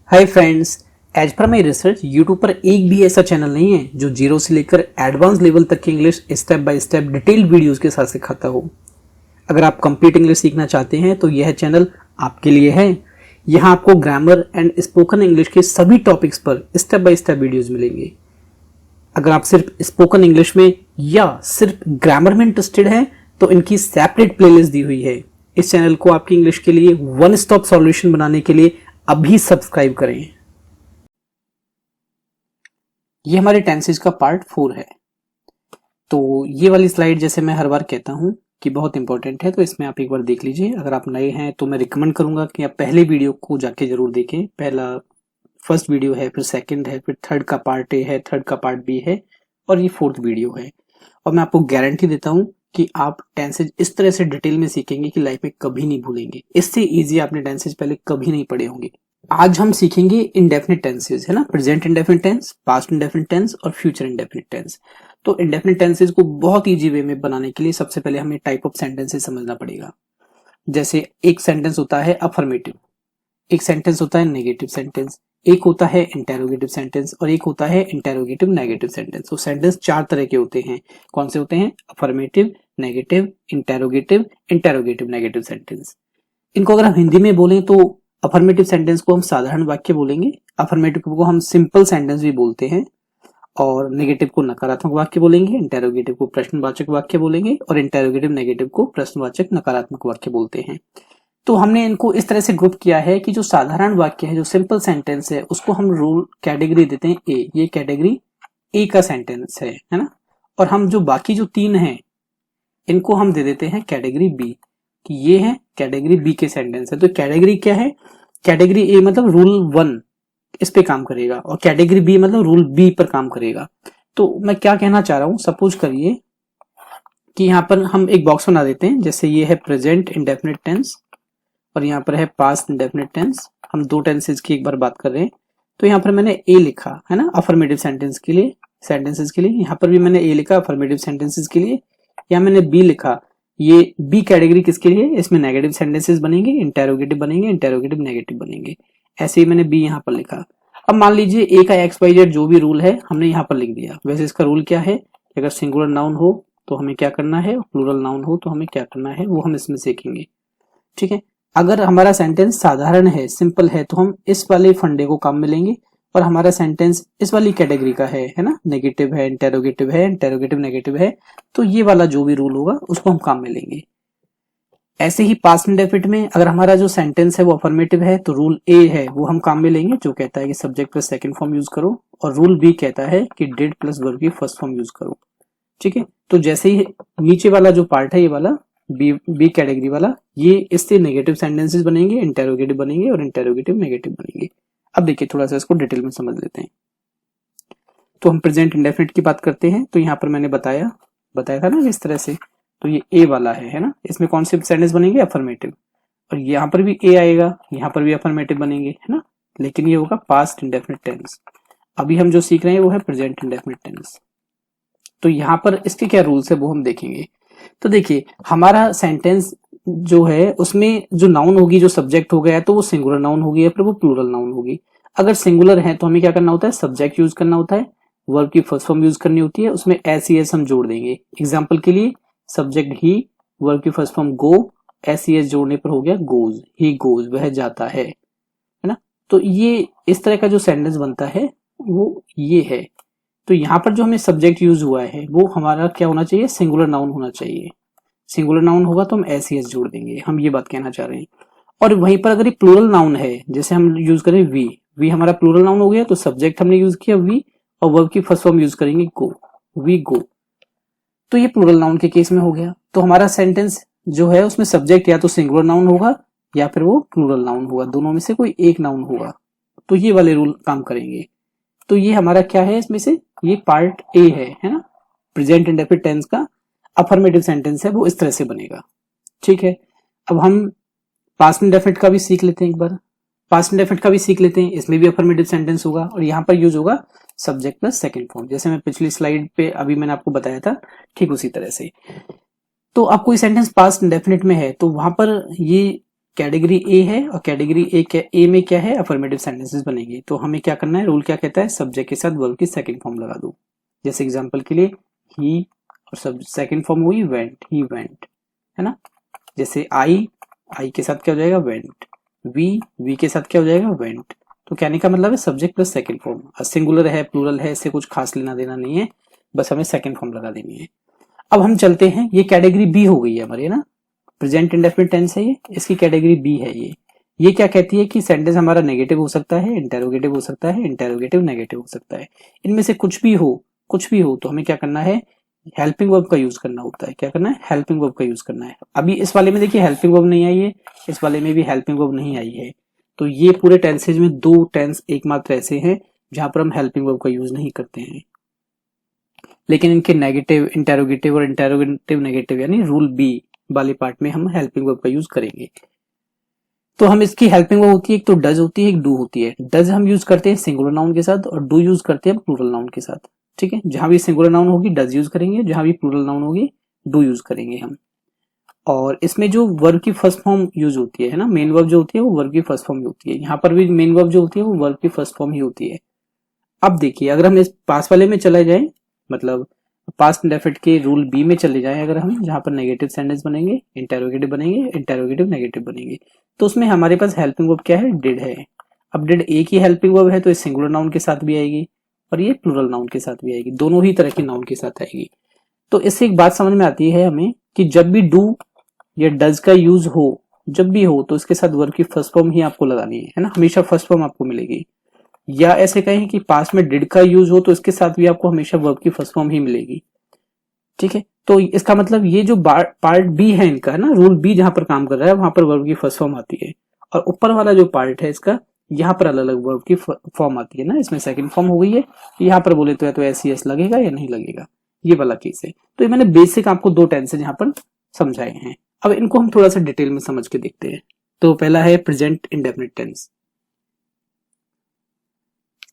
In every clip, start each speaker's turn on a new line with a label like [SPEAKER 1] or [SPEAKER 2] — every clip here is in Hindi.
[SPEAKER 1] Hi friends, as per my research YouTube पर एक भी ऐसा चैनल नहीं है जो जीरो से लेकर एडवांस लेवल तक की English step by step detailed videos के साथ सिखाता हो। अगर आप कंप्लीट इंग्लिश सीखना चाहते हैं तो यह चैनल आपके लिए है। यहाँ आपको ग्रामर एंड स्पोकन इंग्लिश के सभी टॉपिक्स पर स्टेप बाय स्टेप वीडियोज मिलेंगे। अगर आप सिर्फ स्पोकन इंग्लिश में या सिर्फ ग्रामर में इंटरेस्टेड हैं तो इनकी सेपरेट प्लेलिस्ट दी हुई है। इस चैनल को आपकी इंग्लिश के लिए वन स्टॉप सॉल्यूशन बनाने के लिए अभी सब्सक्राइब करें। ये हमारे टेंसेज का पार्ट 4 है। तो ये वाली स्लाइड जैसे मैं हर बार कहता हूं कि बहुत इंपॉर्टेंट है, तो इसमें आप एक बार देख लीजिए। अगर आप नए हैं तो मैं रिकमेंड करूंगा कि आप पहले वीडियो को जाके जरूर देखें। पहला फर्स्ट वीडियो है, फिर सेकंड है, फिर थर्ड का पार्ट ए है, थर्ड का पार्ट बी है और ये फोर्थ वीडियो है। और मैं आपको गारंटी देता हूं कि आप टेंसेज इस तरह से डिटेल में सीखेंगे कि लाइफ में कभी नहीं भूलेंगे। इससे इजी आपने टेंसेज पहले कभी नहीं पढ़े होंगे। आज हम सीखेंगे इंडेफिनिट टेंसेज, है ना, present indefinite tense, past indefinite tense और फ्यूचर इंडेफिनिट टेंस। तो इंडेफिनिट टेंसेज को बहुत इजी वे में बनाने के लिए सबसे पहले हमें टाइप ऑफ सेंटेंसेस समझना पड़ेगा। जैसे एक सेंटेंस होता है अफर्मेटिव, एक सेंटेंस होता है नेगेटिव सेंटेंस, एक होता है इंटेरोगेटिव सेंटेंस और एक होता है इंटेरोगेटिव नेगेटिव सेंटेंस। तो सेंटेंस चार तरह के होते हैं। कौन से होते हैं? Affirmative, negative, interrogative, interrogative negative sentence. इनको अगर हम हिंदी में बोलें तो अफर्मेटिव सेंटेंस को हम साधारण वाक्य बोलेंगे, अफर्मेटिव को हम सिंपल सेंटेंस भी बोलते हैं, और नेगेटिव को नकारात्मक वाक्य बोलेंगे, इंटेरोगेटिव को प्रश्नवाचक वाक्य बोलेंगे और इंटेरोगेटिव नेगेटिव को प्रश्नवाचक नकारात्मक वाक्य बोलते हैं। तो हमने इनको इस तरह से ग्रुप किया है कि जो साधारण वाक्य है, जो सिंपल सेंटेंस है, उसको हम रूल कैटेगरी देते हैं ए। ये कैटेगरी ए का सेंटेंस है ना। और हम जो बाकी जो तीन हैं इनको हम दे देते हैं कैटेगरी बी, कि ये है कैटेगरी बी के सेंटेंस है। तो कैटेगरी क्या है? कैटेगरी ए मतलब रूल 1 इस पे काम करेगा और कैटेगरी बी मतलब रूल बी पर काम करेगा। तो मैं क्या कहना चाह रहा हूं, सपोज करिए कि यहाँ पर हम एक बॉक्स बना देते हैं। जैसे ये है प्रेजेंट इंडेफिनिट टेंस और यहाँ पर है पास्ट इंडेफिनिट टेंस। हम दो टेंसेज की एक बार बात कर रहे हैं। तो यहाँ पर मैंने ए लिखा है ना अफर्मेटिव सेंटेंस के लिए, सेंटेंसेस के लिए। यहाँ पर भी मैंने ए लिखा अफर्मेटिव सेंटेंसेस के लिए। यहाँ मैंने बी लिखा। ये बी कैटेगरी किसके लिए? इसमें नेगेटिव सेंटेंसेस बनेंगे, इंटेरोगेटिव बनेंगे, इंटेरोगेटिव नेगेटिव बनेंगे। ऐसे ही मैंने बी यहाँ पर लिखा। अब मान लीजिए ए का एक्स वाई जेड जो भी रूल है हमने यहाँ पर लिख दिया। वैसे इसका रूल क्या है? अगर सिंगुलर नाउन हो तो हमें क्या करना है, प्लूरल नाउन हो तो हमें क्या करना है, वो हम इसमें सीखेंगे। ठीक है। अगर हमारा सेंटेंस साधारण है, सिंपल है, तो हम इस वाले फंडे को काम में लेंगे। और हमारा सेंटेंस इस वाली कैटेगरी का है ना, नेगेटिव है, इंटेरोगेटिव है, इंटेरोगेटिव नेगेटिव है, तो ये वाला जो भी रूल होगा उसको हम काम में लेंगे। ऐसे ही पास्ट इंडेफिनिट में अगर हमारा जो सेंटेंस है वो अफर्मेटिव है तो रूल ए है वो हम काम में लेंगे, जो कहता है कि subject plus second form use करो, और रूल बी कहता है कि डिड प्लस वर्ब की फर्स्ट फॉर्म यूज करो। ठीक है। तो जैसे ही नीचे वाला जो पार्ट है, ये वाला बी कैटेगरी वाला, ये इससे नेगेटिव सेंटेंसेस बनेंगे, इंटेरोगेटिव बनेंगे और इंटेरोगेटिव नेगेटिव बनेंगे। अब देखिए थोड़ा सा इसको डिटेल में समझ लेते हैं। तो हम प्रेजेंट इंडेफिनिट की बात करते हैं। तो यहाँ पर मैंने बताया था ना इस तरह से। तो ये ए वाला है ना, इसमें कौन से सेंटेंस बनेंगे? अफर्मेटिव। और यहाँ पर भी ए आएगा, यहाँ पर भी अफर्मेटिव बनेंगे, है ना, लेकिन ये होगा पास्ट इंडेफिनिट टेंस। अभी हम जो सीख रहे हैं वो है प्रेजेंट इंडेफिनिट टेंस। तो यहाँ पर इसके क्या रूल्स है वो हम देखेंगे। तो देखिए हमारा सेंटेंस जो है उसमें जो नाउन होगी, जो सब्जेक्ट हो गया, तो वो सिंगुलर नाउन होगी या फिर वो प्लूरल नाउन होगी। अगर सिंगुलर है तो हमें क्या करना होता है? सब्जेक्ट यूज करना होता है, वर्ब की फर्स्ट फॉर्म यूज करनी होती है, उसमें एस ई एस हम जोड़ देंगे। एग्जाम्पल के लिए सब्जेक्ट ही, वर्ब की फर्स्ट फॉर्म गो, एस ई एस जोड़ने पर हो गया गोज, ही गोज, वह जाता है ना। तो ये इस तरह का जो सेंटेंस बनता है वो ये है। तो यहाँ पर जो हमें सब्जेक्ट यूज हुआ है वो हमारा क्या होना चाहिए? सिंगुलर नाउन होना चाहिए। सिंगुलर नाउन होगा तो हम एस ई एस जोड़ देंगे, हम ये बात कहना चाह रहे हैं। और वहीं पर अगर ये प्लूरल नाउन है, जैसे हम यूज करें वी, वी हमारा प्लूरल नाउन हो गया, तो सब्जेक्ट हमने यूज किया वी और वर्ब की फर्स्ट फॉर्म यूज करेंगे गो, वी गो। तो ये प्लूरल नाउन के केस में हो गया। तो हमारा सेंटेंस जो है उसमें सब्जेक्ट या तो सिंगुलर नाउन होगा या फिर वो प्लूरल नाउन होगा, दोनों में से कोई एक नाउन होगा। तो ये वाले रूल काम करेंगे। तो ये हमारा क्या है इसमें से? ये पार्ट ए है ना, प्रेजेंट इंडेफिनिट टेंस का अफर्मेटिव सेंटेंस है, वो इस तरह से बनेगा। ठीक है। अब हम पास्ट इंडेफिनिट का भी सीख लेते हैं एक बार। पास्ट इंडेफिनिट का भी सीख लेते हैं, इसमें भी अफर्मेटिव सेंटेंस होगा और यहाँ पर यूज होगा सब्जेक्ट प्लस सेकंड फॉर्म, जैसे मैं पिछली स्लाइड पे अभी मैंने आपको बताया था, ठीक उसी तरह से। तो अब कोई सेंटेंस पास्ट इंडेफिनिट में है तो वहां पर ये कैटेगरी ए है और कैटेगरी ए में क्या है, अफर्मेटिव सेंटेंसेस बनेंगे। तो हमें क्या करना है, रूल क्या कहता है, सब्जेक्ट के साथ वर्ब की सेकंड फॉर्म लगा दो। जैसे एग्जांपल के लिए ही और सब सेकंड फॉर्म हुई वेंट, ही वेंट, है ना। जैसे आई के साथ क्या हो जाएगा, वेंट। वी के साथ क्या हो जाएगा, वेंट। तो कहने का मतलब है subject plus second form. Singular है प्लूरल है इससे कुछ खास लेना देना नहीं है, बस हमें सेकंड फॉर्म लगा देनी है। अब हम चलते हैं, ये कैटेगरी बी हो गई है हमारी, ना प्रेजेंट इंडेफिनिट टेंस है ये, इसकी कैटेगरी बी है ये क्या कहती है कि सेंटेंस हमारा नेगेटिव हो सकता है, इंटेरोगेटिव हो सकता है, इंटेरोगेटिव नेगेटिव हो सकता है। इनमें से कुछ भी हो तो हमें क्या करना है, हेल्पिंग वर्ब का यूज करना होता है। क्या करना है, हेल्पिंग वर्ब का यूज करना है। अभी इस वाले में देखिए हेल्पिंग वर्ब नहीं आई है, इस वाले में भी हेल्पिंग वर्ब नहीं आई है। तो ये पूरे टेंसेज में दो टेंस एकमात्र ऐसे हैं जहां पर हम हेल्पिंग वर्ब का यूज नहीं करते हैं, लेकिन इनके नेगेटिव, इंटेरोगेटिव और इंटेरोगेटिव नेगेटिव यानी रूल बी वाले पार्ट में हम हेल्पिंग वर्ब का यूज करेंगे। तो हम इसकी हेल्पिंग वर्ब होती है, एक तो डज होती है, एक डू होती है। डज हम यूज करते हैं सिंगुलर नाउन के साथ और डू यूज करते हैं प्लूरल नाउन के साथ। ठीक है, जहां भी सिंगुलर नाउन होगी डज यूज करेंगे, जहां भी प्लूरल नाउन होगी डू यूज करेंगे हम। और इसमें जो वर्ब की फर्स्ट फॉर्म यूज होती है ना, मेन वर्ब जो होती है वो वर्ब की फर्स्ट फॉर्म होती है। यहाँ पर भी मेन वर्ब जो होती है वो वर्ब की फर्स्ट फॉर्म ही होती है। अब देखिए अगर हम इस पास वाले में चले जाए, मतलब पास्ट इंडेफिनिट के रूल बी में चले जाएं अगर हम, जहां पर नेगेटिव सेंटेंस बनेंगे, इंटेरोगेटिव बनेंगे, इंटेरोगेटिव नेगेटिव बनेंगे, तो उसमें हमारे पास हेल्पिंग वर्ब क्या है, डिड है। अब डिड एक ही हेल्पिंग वर्ब है तो ये सिंगुलर नाउन के साथ भी आएगी और ये प्लूरल नाउन के साथ भी आएगी, दोनों ही तरह के नाउन के साथ आएगी। तो इससे एक बात समझ में आती है हमें कि जब भी डू या डज का यूज हो, जब भी हो, तो इसके साथ वर्ब की फर्स्ट फॉर्म ही आपको लगानी है ना, हमेशा फर्स्ट फॉर्म आपको मिलेगी। या ऐसे कहें कि पास्ट में डिड का यूज हो तो इसके साथ भी आपको हमेशा वर्ब की फर्स्ट फॉर्म ही मिलेगी। ठीक है, तो इसका मतलब ये जो पार्ट बी है इनका, है ना, रूल बी जहां पर काम कर रहा है वहां पर वर्ब की फर्स्ट फॉर्म आती है, और ऊपर वाला जो पार्ट है इसका, यहाँ पर अलग अलग वर्ब की फॉर्म आती है ना। इसमें सेकंड फॉर्म हो गई है, यहाँ पर बोले तो या तो एस लगेगा या नहीं लगेगा, ये वाला केस है। तो ये मैंने बेसिक आपको दो टेंसेज यहाँ पर समझाए हैं। अब इनको हम थोड़ा सा डिटेल में समझ के देखते हैं। तो पहला है प्रेजेंट इंडेफिनिट टेंस।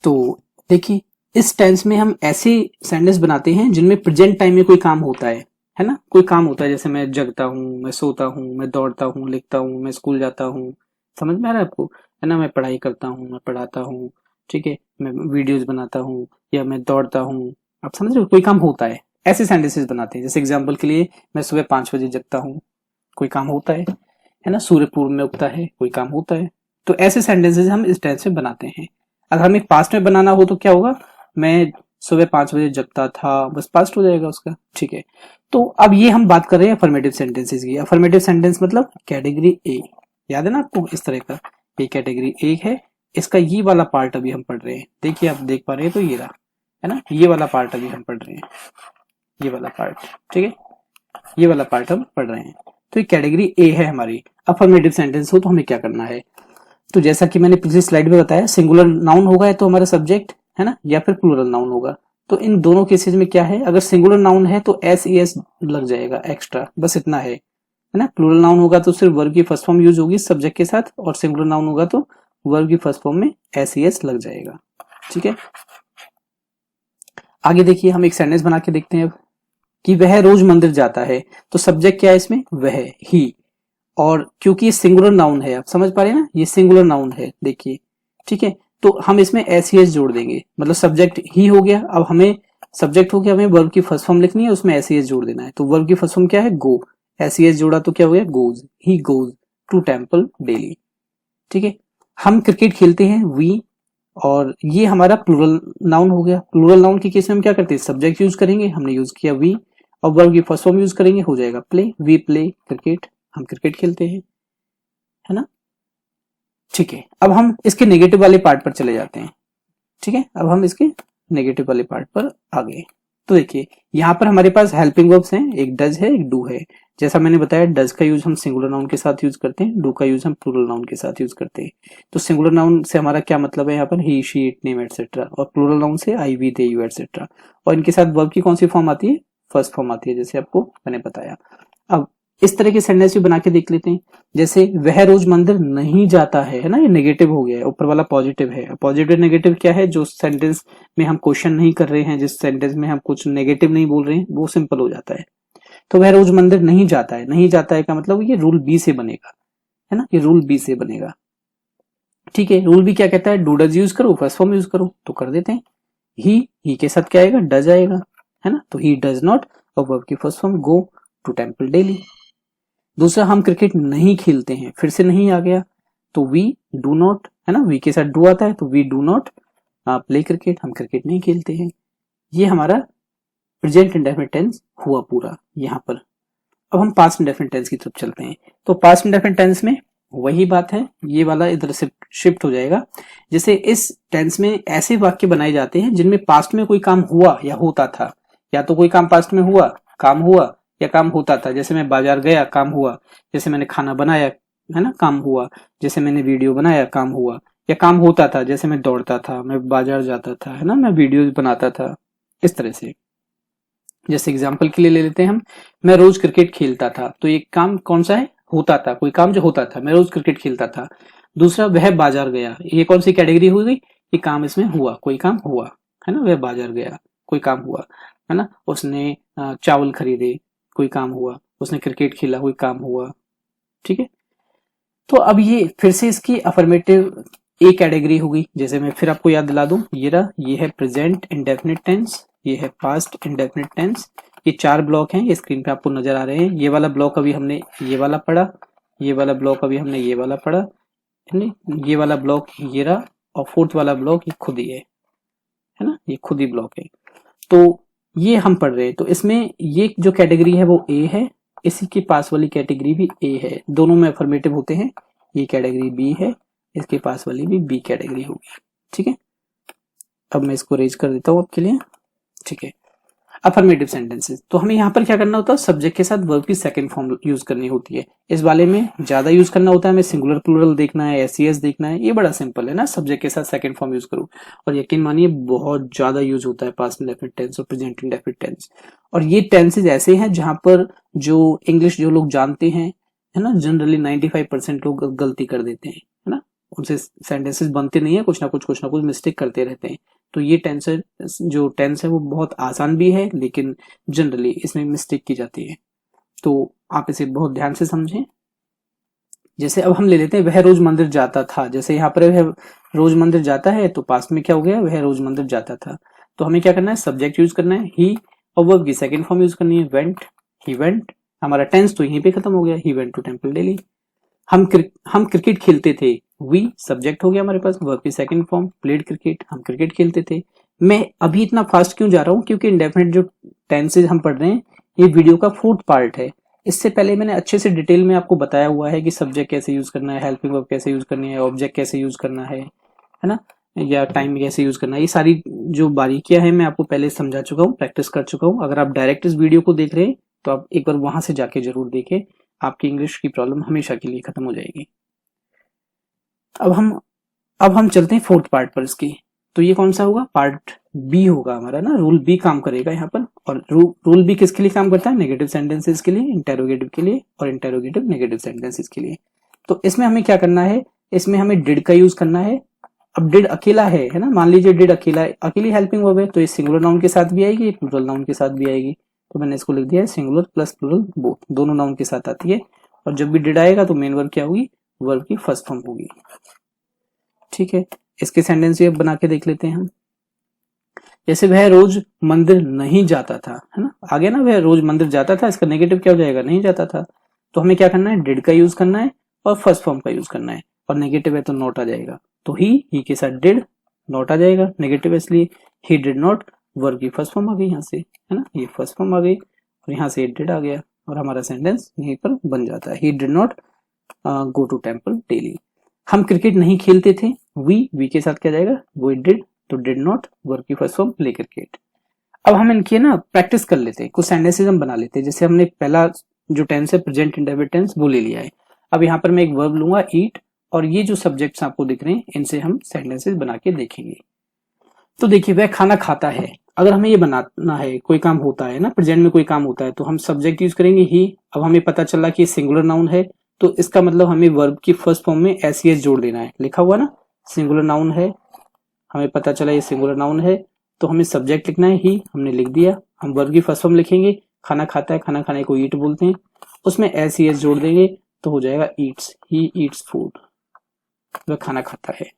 [SPEAKER 1] तो देखिए इस टेंस में हम ऐसे सेंटेंस बनाते हैं जिनमें प्रेजेंट टाइम में कोई काम होता है ना, कोई काम होता है। जैसे मैं जगता हूँ, मैं सोता हूँ, मैं दौड़ता हूँ, लिखता हूँ, मैं स्कूल जाता हूँ, समझ में आ रहा है आपको, है ना, मैं पढ़ाई करता हूँ, मैं पढ़ाता हूँ, ठीक है, मैं वीडियोज बनाता हूँ या मैं दौड़ता हूँ। आप समझ रहे हो, कोई काम होता है, ऐसे सेंटेंसेस बनाते हैं। जैसे एग्जाम्पल के लिए मैं सुबह 5 बजे जगता हूँ, कोई काम होता है ना, सूर्य पूर्व में उगता है, कोई काम होता है। तो ऐसे सेंटेंसेस हम इस टेंस में बनाते हैं। अगर हमें पास्ट में बनाना हो तो क्या होगा, मैं सुबह 5 बजे जगता था, बस पास्ट हो जाएगा उसका। ठीक है, तो अब ये हम बात कर रहे हैं अफर्मेटिव सेंटेंसेस की। अफर्मेटिव सेंटेंस मतलब कैटेगरी ए, याद है ना आपको इस तरह का, ये कैटेगरी ए है, इसका ये वाला पार्ट अभी हम पढ़ रहे हैं। देखिए आप देख पा रहे हैं तो ये रहा, है ना, ये वाला पार्ट अभी हम पढ़ रहे हैं, ये वाला पार्ट, ठीक है, ये वाला पार्ट हम पढ़ रहे हैं। तो ये कैटेगरी ए है हमारी। अफर्मेटिव सेंटेंस हो तो हमें क्या करना है, तो जैसा कि मैंने पिछली स्लाइड में बताया, सिंगुलर नाउन होगा तो हमारा सब्जेक्ट, है ना, या फिर प्लूरल नाउन होगा। तो इन दोनों केसेस में क्या है, अगर सिंगुलर नाउन है तो एस लग जाएगा एक्स्ट्रा, बस इतना है ना। प्लूरल नाउन होगा तो सिर्फ वर्ब की फर्स्ट फॉर्म यूज होगी सब्जेक्ट के साथ, और सिंगुलर नाउन होगा तो वर्ब की फर्स्ट फॉर्म में एस लग जाएगा। ठीक है, आगे देखिए हम एक सेंटेंस बना के देखते हैं अब, कि वह रोज मंदिर जाता है। तो सब्जेक्ट क्या है इसमें, वह, ही, और क्योंकि ये सिंगुलर नाउन है, आप समझ पा रहे हैं ना, ये सिंगुलर नाउन है, देखिए, ठीक है, तो हम इसमें एस जोड़ देंगे, मतलब सब्जेक्ट ही हो गया। अब हमें सब्जेक्ट हो गया, हमें वर्ब की फर्स्ट फॉर्म लिखनी है, उसमें एस जोड़ देना है। तो वर्ब की फर्स्ट फॉर्म क्या है, गो, एस जोड़ा तो क्या हो गया, goes, he goes to temple daily. ठीक है, हम क्रिकेट खेलते हैं, वी, और ये हमारा प्लूरल नाउन हो गया। प्लूरल नाउन के केस में हम क्या करते हैं, सब्जेक्ट यूज करेंगे, हमने यूज किया वी, और वर्ब की फर्स्ट फॉर्म यूज करेंगे, हो जाएगा प्ले, वी प्ले क्रिकेट, हम क्रिकेट खेलते हैं, है ना। ठीक है, अब हम इसके नेगेटिव वाले पार्ट पर चले जाते हैं। ठीक है, अब हम इसके नेगेटिव वाले पार्ट पर आ गए। तो देखिए यहाँ पर हमारे पास हेल्पिंग वर्ब्स हैं, एक डज है, एक डू है। जैसा मैंने बताया, डज का यूज हम सिंगुलर नाउन के साथ यूज करते हैं, डू का यूज हम प्लूरल नाउन के साथ यूज करते हैं। तो सिंगुलर नाउन से हमारा क्या मतलब है यहाँ पर, ही, शी, इट, नेम, एटसेट्रा, और प्लूरल नाउन से आई, वी, दे, यू, एटसेट्रा। और इनके साथ वर्ब की कौन सी फॉर्म आती है, फर्स्ट फॉर्म आती है, जैसे आपको मैंने बताया। अब इस तरह के सेंटेंस भी बना के देख लेते हैं। जैसे वह रोज मंदिर नहीं जाता है ना, ये नेगेटिव हो गया है, ऊपर वाला पॉजिटिव है। पॉजिटिव नेगेटिव क्या है, जो सेंटेंस में हम क्वेश्चन नहीं कर रहे हैं, जिस सेंटेंस में हम कुछ नेगेटिव नहीं बोल रहे हैं, वो सिंपल हो जाता है। तो वह रोज मंदिर नहीं जाता है, नहीं जाता है का मतलब ये रूल बी से बनेगा, है ना, ये रूल बी से बनेगा। ठीक है, रूल बी क्या कहता है, डू डज यूज करो, फर्स्ट फॉर्म यूज करो, तो कर देते हैं। ही के साथ क्या आएगा, डज आएगा, है ना, तो ही डज नॉट और वर्ब की first form go to temple daily. दूसरा, हम क्रिकेट नहीं खेलते हैं, फिर से नहीं आ गया, तो वी डू नॉट, है ना, वी के साथ डू आता है, तो we do not play cricket, हम क्रिकेट नहीं खेलते हैं। ये हमारा प्रेजेंट इंडेफिनिट टेंस हुआ पूरा यहाँ पर। अब हम पास्ट इंडेफिनिट टेंस की तरफ चलते हैं। तो पास्ट इंडेफिनिट टेंस में वही बात है, ये वाला इधर से शिफ्ट हो जाएगा। जैसे इस टेंस में ऐसे वाक्य बनाए जाते हैं जिनमें पास्ट में कोई काम हुआ या होता था, या तो कोई काम पास्ट में हुआ, काम हुआ, या काम होता था। जैसे मैं बाजार गया, काम हुआ। जैसे मैंने खाना बनाया, है ना, काम हुआ। जैसे मैंने वीडियो बनाया, काम हुआ। या काम होता था, जैसे मैं दौड़ता था, मैं बाजार जाता था, है ना, मैं वीडियो बनाता था, इस तरह से। जैसे एग्जाम्पल के लिए ले लेते हैं हम, मैं रोज क्रिकेट खेलता था, तो ये काम कौन सा है, होता था, कोई काम जो होता था, मैं रोज क्रिकेट खेलता था। दूसरा, वह बाजार गया, ये कौन सी कैटेगरी हो गई, ये काम इसमें हुआ, कोई काम हुआ, है ना, वह बाजार गया, कोई काम हुआ, है ना, उसने चावल खरीदे, कोई काम हुआ, उसने क्रिकेट खेला, कोई काम हुआ। ठीक है, तो अब ये फिर से इसकी अफर्मेटिव ए कैटेगरी होगी। जैसे मैं फिर आपको याद दिला दूं, ये रहा, ये है प्रेजेंट इंडेफिनिट टेंस, ये है पास्ट इंडेफिनिट टेंस। ये 4 ब्लॉक हैं, ये स्क्रीन पे आपको नजर आ रहे हैं। ये वाला ब्लॉक अभी हमने ये वाला पढ़ा, ये वाला ब्लॉक अभी हमने ये वाला पढ़ा, ये वाला ब्लॉक ये रहा, और फोर्थ वाला ब्लॉक ये खुद ही है ना, ये खुद ही ब्लॉक है। तो ये हम पढ़ रहे हैं, तो इसमें ये जो कैटेगरी है वो ए है, इसी के पास वाली कैटेगरी भी ए है, दोनों में अफर्मेटिव होते हैं। ये कैटेगरी बी है, इसके पास वाली भी बी कैटेगरी होगी। ठीक है, अब मैं इसको रेज कर देता हूं आपके लिए। ठीक है, अफर्मेटिव सेंटेंसेस, तो हमें यहाँ पर क्या करना होता है, सब्जेक्ट के साथ वर्ब की सेकंड फॉर्म यूज करनी होती है। इस वाले में ज्यादा यूज करना होता है, हमें सिंगुलर प्लूरल देखना है, एसईएस देखना है, ये बड़ा सिंपल है ना, सब्जेक्ट के साथ सेकंड फॉर्म यूज करूँ। और यकीन मानिए बहुत ज्यादा यूज होता है पास्ट इंडेफिनिट टेंस और प्रेजेंट इंडेफिनिट टेंस। और ये टेंसेज ऐसे हैं जहां पर जो इंग्लिश जो लोग जानते हैं, है ना, जनरली 95% लोग गलती कर देते हैं, है ना, उनसे सेंटेंसेस बनते नहीं है, कुछ ना कुछ मिस्टेक करते रहते हैं। तो ये टेंस जो टेंस है वो बहुत आसान भी है, लेकिन जनरली इसमें मिस्टेक की जाती है, तो आप इसे बहुत ध्यान से समझें। जैसे अब हम ले लेते हैं, वह रोज मंदिर जाता था। जैसे यहाँ पर वह रोज मंदिर जाता है, तो पास्ट में क्या हो गया, वह रोज मंदिर जाता था। तो हमें क्या करना है, सब्जेक्ट यूज करना है ही, और वर्ब की सेकंड फॉर्म यूज करनी है, वेंट, ही वेंट। हमारा टेंस तो यहीं पे खत्म हो गया, he went to temple daily. हम क्रिकेट खेलते थे, वी सब्जेक्ट हो गया हमारे पास, वर्ब की सेकंड फॉर्म, प्लेड क्रिकेट, हम क्रिकेट खेलते थे। मैं अभी इतना फास्ट क्यों जा रहा हूं, क्योंकि इंडेफिनिट जो टेंसेज हम पढ़ रहे हैं ये वीडियो का 4th पार्ट है। इससे पहले मैंने अच्छे से डिटेल में आपको बताया हुआ है कि सब्जेक्ट कैसे यूज करना है, हेल्पिंग वर्ब कैसे यूज करनी है, ऑब्जेक्ट कैसे यूज करना है ना, या टाइम कैसे यूज करना है। ये सारी जो बारीकियां हैं मैं आपको पहले समझा चुका हूँ, प्रैक्टिस कर चुका हूँ। अगर आप डायरेक्ट इस वीडियो को देख रहे हैं तो आप एक बार वहां से जाके जरूर देखें, आपकी इंग्लिश की प्रॉब्लम हमेशा के लिए खत्म हो जाएगी। अब हम चलते हैं 4th पार्ट पर इसकी। तो ये कौन सा होगा, पार्ट बी होगा हमारा ना, रूल बी काम करेगा यहाँ पर। और रूल बी किसके लिए काम करता है, नेगेटिव सेंटेंसेस के लिए, इंटेरोगेटिव के लिए, और इंटेरोगेटिव नेगेटिव सेंटेंसेस के लिए। तो इसमें हमें क्या करना है, इसमें हमें डिड का यूज करना है। अब डिड अकेला है ना, मान लीजिए डिड अकेली हेल्पिंग वर्ब है, तो ये सिंगुलर नाउन के साथ भी आएगी, प्लूरल नाउन के साथ भी आएगी। तो मैंने इसको लिख दिया है सिंगुलर प्लस प्लूरल बोथ, दोनों नाउन के साथ आती है। और जब भी डिड आएगा तो मेन वर्ब क्या होगी, वर्ब की फर्स्ट फॉर्म होगी। ठीक है, इसके सेंटेंस भी अब बना के देख लेते हैं हम। जैसे वह रोज मंदिर नहीं जाता था, है ना, आगे ना वह रोज मंदिर जाता था, इसका नेगेटिव क्या हो जाएगा, नहीं जाता था। तो हमें क्या करना है, डिड का यूज करना है और फर्स्ट फॉर्म का यूज करना है, और नेगेटिव है तो नॉट आ जाएगा। तो ही के साथ डिड, नॉट आ जाएगा, नेगेटिव इसलिए ही डिड नॉट, वर्ब की फर्स्ट फॉर्म आ गई यहाँ से, है ना, ये फर्स्ट फॉर्म आ गई और यहाँ से डिड आ गया, और हमारा सेंटेंस यहीं पर बन जाता है, he did not go to temple daily. हम क्रिकेट नहीं खेलते थे, वी के साथ क्या जाएगा, वो डिड, तो डिड नॉट, वर्ब की फर्स्ट फॉर्म, प्ले क्रिकेट। अब हम इनकी ना प्रैक्टिस कर लेते हैं, कुछ सेंटेंसेस हम बना लेते हैं। जैसे हमने पहला जो टेंस है प्रेजेंट इंडेफिनिट टेंस वो ले लिया है। अब यहाँ पर मैं एक वर्ब लूंगा ईट, और ये जो सब्जेक्ट्स आपको दिख रहे हैं इनसे हम सेंटेंसेस बना के देखेंगे। तो देखिए, वह खाना खाता है। अगर हमें ये बनाना है, कोई काम होता है ना, प्रेजेंट में कोई काम होता है, तो हम सब्जेक्ट यूज करेंगे ही। अब हमें पता चला कि सिंगुलर नाउन है, तो इसका मतलब हमें वर्ब की फर्स्ट फॉर्म में एसईएस जोड़ देना है, लिखा हुआ ना, सिंगुलर नाउन है, हमें पता चला ये सिंगुलर नाउन है, तो हमें सब्जेक्ट लिखना है ही, हमने लिख दिया। हम वर्ब की फर्स्ट फॉर्म लिखेंगे, खाना खाता है, खाना खाने को ईट बोलते हैं, उसमें एसईएस जोड़ देंगे, तो हो जाएगा ईट्स, ही ईट्स फूड, वह खाना खाता है।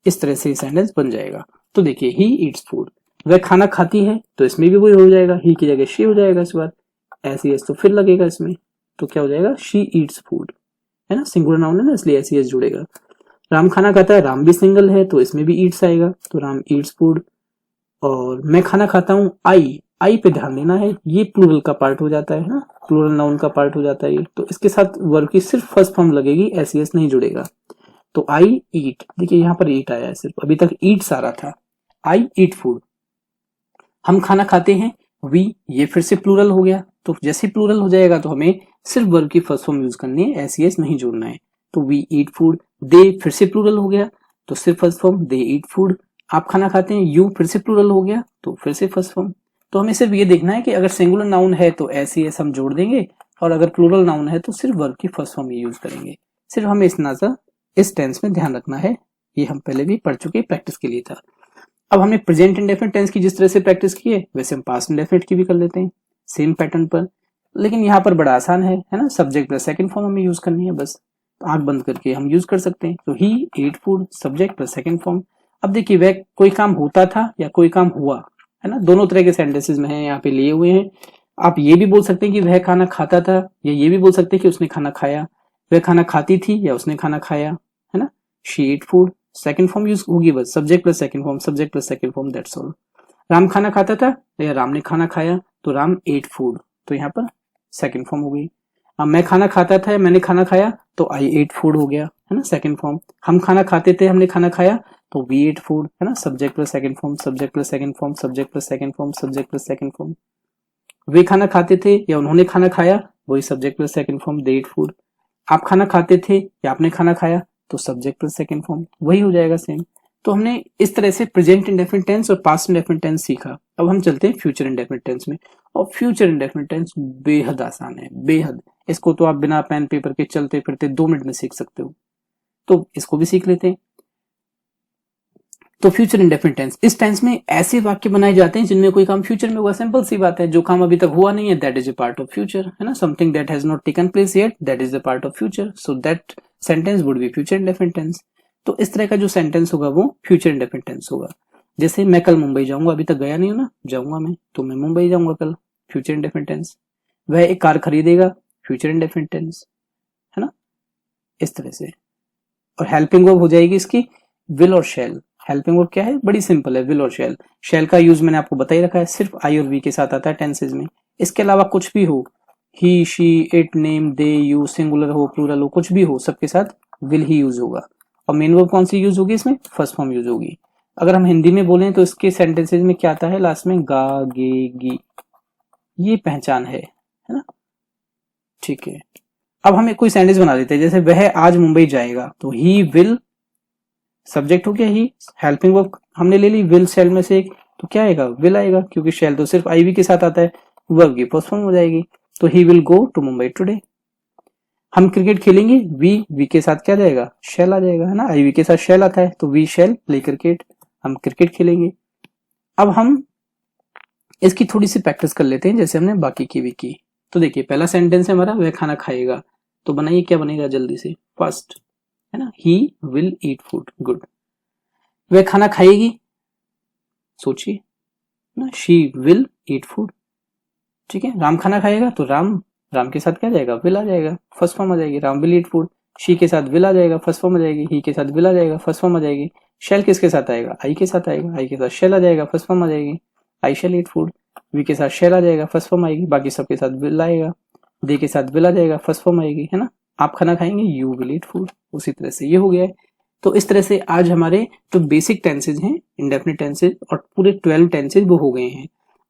[SPEAKER 1] इस तरह से सेंटेंस बन जाएगा। तो देखिए ही ईट्स फूड, वह खाना खाती है, तो इसमें भी वही हो जाएगा, ही की जगह शी हो जाएगा इस बार, एस ई एस तो फिर लगेगा इसमें, तो क्या हो जाएगा शी ईट्स फूड, है ना, सिंगुलर नाउन है ना इसलिए एस ई एस जुड़ेगा। राम खाना खाता है, राम भी सिंगल है तो इसमें भी ईट्स आएगा, तो राम ईट्स फूड। और मैं खाना खाता हूँ, आई पे ध्यान देना है, ये प्लूरल का पार्ट हो जाता है ना, प्लूरल नाउन का पार्ट हो जाता है ये, तो इसके साथ वर्ब की सिर्फ फर्स्ट फॉर्म लगेगी, एस ई एस नहीं जुड़ेगा। तो आई ईट, देखिए यहाँ पर ईट आया है सिर्फ, अभी तक ईट्स आ रहा था, आई ईट फूड। हम खाना खाते हैं, वी, ये फिर से प्लूरल हो गया, तो जैसे प्लूरल हो जाएगा तो हमें सिर्फ वर्ब की फर्स्ट फॉर्म यूज करनी है, एस ई एस नहीं जोड़ना है। तो वी ईट फूड, दे फिर से प्लूरल हो गया तो सिर्फ फर्स्ट फॉर्म, दे ईट फूड। आप खाना खाते हैं, यू फिर से प्लूरल हो गया तो फिर से फर्स्ट फॉर्म। तो हमें सिर्फ ये देखना है कि अगर सिंगुलर नाउन है तो एस ई एस हम जोड़ देंगे, और अगर प्लूरल नाउन है तो सिर्फ वर्ब की फर्स्ट फॉर्म यूज करेंगे। सिर्फ हमें इस टेंस में ध्यान रखना है, ये हम पहले भी पढ़ चुके, प्रैक्टिस के लिए था। अब हमने प्रेजेंट इंडेफिनिट टेंस की जिस तरह से प्रैक्टिस की है वैसे हम पास्ट इंडेफिनिट की भी कर लेते हैं सेम पैटर्न पर, लेकिन यहाँ पर बड़ा आसान है ना, सब्जेक्ट प्लस सेकंड फॉर्म हमें यूज करनी है बस, तो आंख बंद करके हम यूज कर सकते हैं। तो he ate food, subject plus second form. अब देखिए वह कोई काम होता था या कोई काम हुआ, है ना, दोनों तरह के सेंटेंसेस में है यहाँ पे लिए हुए हैं। आप ये भी बोल सकते हैं कि वह खाना खाता था, या ये भी बोल सकते हैं कि उसने खाना खाया, वह खाना खाती थी या उसने खाना खाया, है ना, she ate food, second form use होगी बस, subject plus second form, subject plus second form, that's all. Ram खाना खाता था या राम ने खाना खाया, तो राम एट फूड, तो यहाँ पर सेकंड फॉर्म हो गई। अब मैं खाना खाता था या मैंने खाना खाया, तो आई एट फूड हो गया, है ना, सेकंड फॉर्म। हम खाना खाते थे, हमने खाना खाया, तो वी एट फूड, है ना, subject plus second form, subject plus second form, subject plus second form, subject plus second form. वे खाना खाते थे या उन्होंने खाना खाया, वही subject plus second form, they ate food. आप खाना खाते थे या आपने खाना खाया, तो सब्जेक्ट प्लस सेकंड फॉर्म, वही हो जाएगा सेम। तो हमने इस तरह से प्रेजेंट इंडेफिनिट टेंस और पास्ट इंडेफिनिट टेंस सीखा। अब हम चलते हैं फ्यूचर इंडेफिनिट टेंस में, और फ्यूचर इंडेफिनिट टेंस बेहद आसान है, बेहद। इसको तो आप बिना पेन पेपर के चलते फिरते 2 मिनट में सीख सकते हो, तो इसको भी सीख लेते हैं। तो फ्यूचर इंडेफिनिट टेंस, इस टेंस में ऐसे वाक्य बनाए जाते हैं जिनमें कोई काम फ्यूचर में हुआ। सिंपल सी बात है, जो काम अभी तक हुआ नहीं है that is a part of future, है ना, something that has not taken place yet that is a part of future, so that sentence would be future indefinite tense. तो इस तरह का जो सेंटेंस होगा वो फ्यूचर इंडेफिनिट टेंस होगा। जैसे मैं कल मुंबई जाऊंगा, अभी तक गया नहीं हूं ना, जाऊंगा मैं, तो मैं मुंबई जाऊंगा कल, फ्यूचर इंडेफिनिट टेंस। वह एक कार खरीदेगा, फ्यूचर इंडेफिनिट टेंस, है ना, इस तरह से। और हेल्पिंग वर्ब हो जाएगी इसकी विल और शैल। हेल्पिंग वर्ब क्या है, बड़ी सिंपल है, विल और शैल। शैल का यूज मैंने आपको बता ही रखा है, सिर्फ आई और वी के साथ आता है टेंसेज में। इसके अलावा कुछ भी हो, he she it name they you, singular हो प्लूरल हो, कुछ भी हो, सबके साथ विल ही यूज होगा। और मेन वर्ब कौन सी यूज होगी इसमें, फर्स्ट फॉर्म यूज होगी। अगर हम हिंदी में बोलें तो इसके सेंटेंसेज में क्या आता है लास्ट में, गा गे गी, ये पहचान है ना, ठीक है। अब हमें कोई सेंटेंस बना देते हैं, जैसे वह आज मुंबई जाएगा, तो ही विल, सब्जेक्ट हो गया ही, हेल्पिंग वर्ब हमने ले ली विल शैल में से एक, तो क्या आएगा, विल आएगा, क्योंकि शैल तो सिर्फ आई वी के साथ आता है, वर्ब की फर्स्ट फॉर्म हो जाएगी, तो he will go to Mumbai today. हम क्रिकेट खेलेंगे, वी के साथ क्या जाएगा, शैल आ जाएगा, है ना, आई वी के साथ शैल आता है, तो वी शैल प्ले क्रिकेट, हम क्रिकेट खेलेंगे। अब हम इसकी थोड़ी सी प्रैक्टिस कर लेते हैं जैसे हमने बाकी की भी की। तो देखिए पहला सेंटेंस है हमारा, वह खाना खाएगा, तो बनाइए क्या बनेगा जल्दी से, फर्स्ट, है ना, he will eat food, good. वह खाना खाएगी, सोचिए ना, शी विल ईट फूड, ठीक है। राम खाना खाएगा, तो राम के साथ क्या जाएगा, विल आ जाएगा, फर्स्ट फॉर्म आ जाएगी, Ram will eat food. She के साथ विल आ जाएगा, फर्स्ट फॉर्म आ जाएगी, ही के साथ विल आ जाएगा, फर्स्ट फॉर्म आ जाएगी। शैल किसके साथ आएगा, आई के साथ आएगा, आई के साथ शैल आ जाएगा, फर्स्ट फॉर्म आ जाएगी, आई शैल ईट फूड। वी के साथ शैल आ जाएगा, फर्स्ट फॉर्म आएगी, बाकी सबके साथ विल आएगा, दे के साथ विल आ जाएगा, फर्स्ट फॉर्म आएगी, है ना। आप खाना खाएंगे, यू विल ईट फूड, उसी तरह से ये हो गया है। तो इस तरह से आज हमारे जो बेसिक टेंसेज हैं, इंडेफिनिट टेंसेज और पूरे 12 टेंसेज वो हो गए हैं।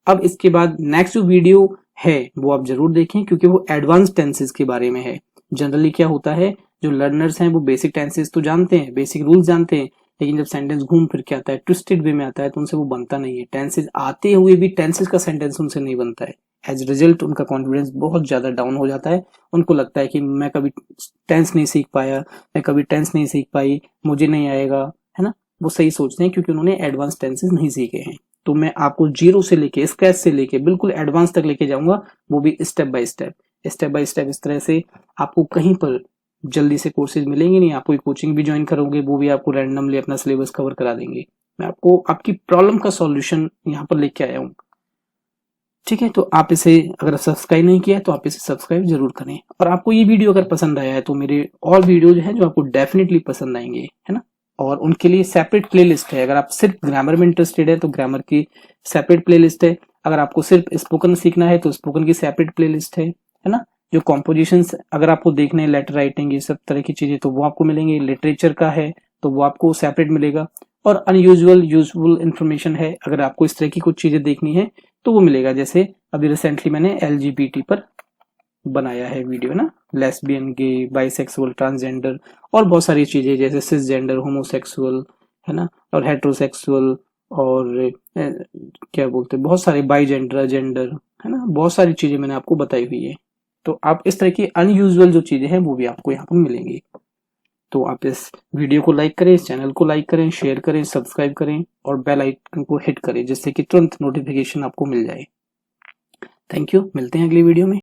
[SPEAKER 1] अब इसके बाद नेक्स्ट जो वीडियो है वो आप जरूर देखें, क्योंकि वो एडवांस टेंसेज के बारे में है। जनरली क्या होता है, जो लर्नर्स हैं वो बेसिक टेंसेज तो जानते हैं, बेसिक रूल्स जानते हैं, लेकिन जब सेंटेंस घूम फिर के आता है, ट्विस्टेड वे में आता है, तो उनसे वो बनता नहीं है। टेंसेज आते हुए भी टेंसेज का सेंटेंस उनसे नहीं बनता है। एज रिजल्ट उनका कॉन्फिडेंस बहुत ज्यादा डाउन हो जाता है। उनको लगता है कि मैं कभी टेंस नहीं सीख पाया, मैं कभी टेंस नहीं सीख पाई, मुझे नहीं आएगा, है ना। वो सही सोचते हैं क्योंकि उन्होंने एडवांस टेंसेज नहीं सीखे हैं। तो मैं आपको जीरो से लेके, स्क्रैच से लेके बिल्कुल एडवांस तक लेके जाऊंगा, वो भी step by step. Step by step इस तरह से आपको कहीं पर जल्दी से कोर्सेज मिलेंगे नहीं। आप कोई कोचिंग भी ज्वाइन करोगे वो भी आपको रैंडमली अपना सिलेबस कवर करा देंगे। मैं आपको आपकी प्रॉब्लम का सॉल्यूशन यहाँ पर लेके आया हूँ। ठीक है, तो आप इसे अगर सब्सक्राइब नहीं किया है तो आप इसे सब्सक्राइब जरूर करें। और आपको ये वीडियो अगर पसंद आया है तो मेरे और वीडियो जो है जो आपको डेफिनेटली पसंद आएंगे, है ना। और उनके लिए सेपरेट प्लेलिस्ट है। अगर आप सिर्फ ग्रामर में इंटरेस्टेड है तो ग्रामर की सेपरेट प्लेलिस्ट है। अगर आपको सिर्फ स्पोकन सीखना है तो स्पोकन की सेपरेट प्लेलिस्ट है ना। जो कॉम्पोजिशंस अगर आपको देखने हैं, लेटर राइटिंग, ये सब तरह की चीजें, तो वो आपको मिलेंगे। लिटरेचर का है तो वो आपको सेपरेट मिलेगा। और अनयूजुअल यूजफुल इंफॉर्मेशन है, अगर आपको इस तरह की कुछ चीजें देखनी है तो वो मिलेगा। जैसे अभी रिसेंटली मैंने LGBT पर बनाया है वीडियो ना, लेस्बियन, गे, बाइसेक्सुअल, ट्रांसजेंडर और बहुत सारी चीजें जैसे सिसजेंडर, होमोसेक्सुअल, है ना, और हेट्रोसेक्सुअल, और क्या बोलते हैं, बहुत सारे बाईजेंडर, जेंडर, है ना, बहुत सारी चीजें मैंने आपको बताई हुई है। तो आप इस तरह की अनयूजुअल जो चीजें हैं वो भी आपको यहाँ पर मिलेंगी। तो आप इस वीडियो को लाइक करें, इस चैनल को लाइक करें, शेयर करें, सब्सक्राइब करें और बेल आइकन को हिट करें जिससे कि तुरंत नोटिफिकेशन आपको मिल जाए। थैंक यू, मिलते हैं अगली वीडियो में।